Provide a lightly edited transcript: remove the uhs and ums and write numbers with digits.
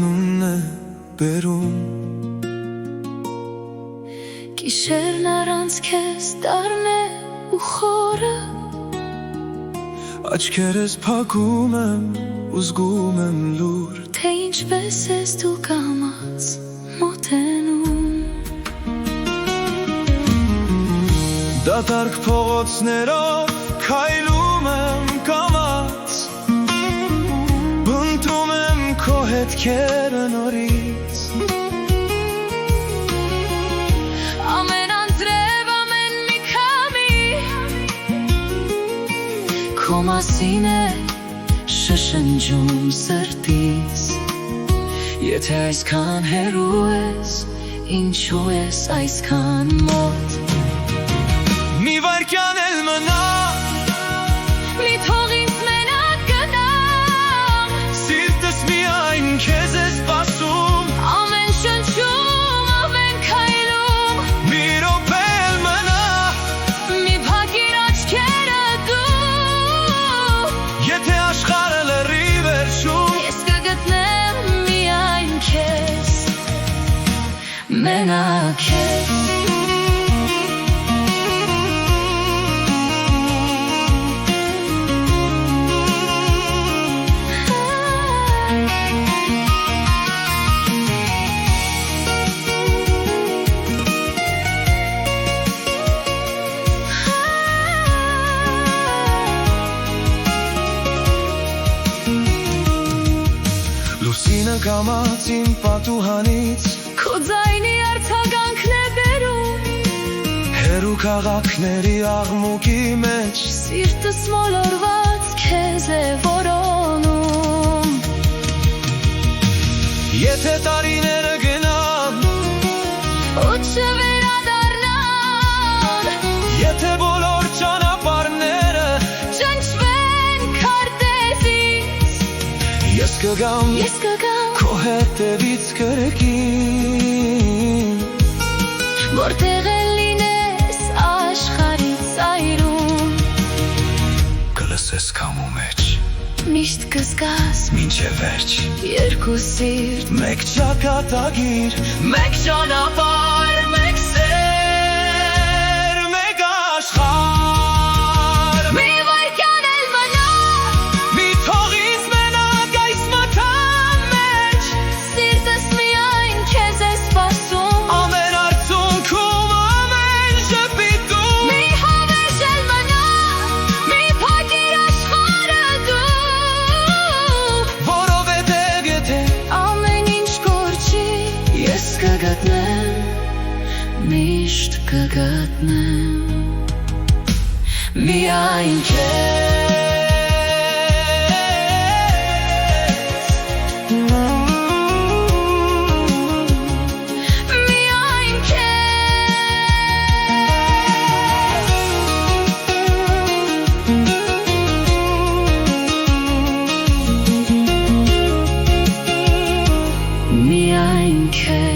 անունն է բերում Գիշերն առանց քեզ դառն է ու խորը Աչքերս փակում եմ ու զգում եմ լուր Թե ինչպես ես դու կամաց մոտենում Դատարկ փողոցներով քայլում եմ կամաց Բնտում եմ քո հետքերը նորից Ամեն անձրև, ամեն մի քամի Քո մասին է շշնջում սրտից Եթե այսքան հեռու ես, ինչու ես այսքան մոտ Մի վայրկյան էլ մնա Մի թող ինձ մենակ գնամ Սիրտս միայն քեզ է սպասում Ամեն շնչում, ամեն քայլում Մի րոպե էլ մնա Մի փակիր աչքերը դու Եթե աշխարհը լռի վերջում Ես կգտնեմ միայն քեզ Մենակ քեզ Լուսինը կամաց իմ պատուհանից Քո ձայնի արձագանքն է բերում Հերու քաղաքների աղմուկի մեջ Սիրտս մոլորված քեզ է որոնում Եթե տարիները գնան Ու չվերադառնան Եթե բոլոր ճանապարհները Ճնշվեն քարտեզից Ես կգամ քո հետևից կրկին Որտեղ էլ լինես աշխարհի ծայրում Կլսես քամու մեջ Միշտ կզգաս Մինչև վերջ երկու սիրտ Մեկ ճակատագիր Մեկ ճանապարհ, մեկ սեր Մեկ աշխարհ Մի վայրկյան էլ մնա Մի թող ինձ մենակ այս մթան մեջ Սիրտս միայն քեզ է սպասում Ամեն արցունքում, ամեն ժպիտում Մի հավերժ էլ մնա Մի փակիր աշխարհը դու Որովհետև եթե Ամեն ինչ կորչի Ես կգտնեմ Միշտ կգտնեմ Միայն քեզ Միայն քեզ Միայն քեզ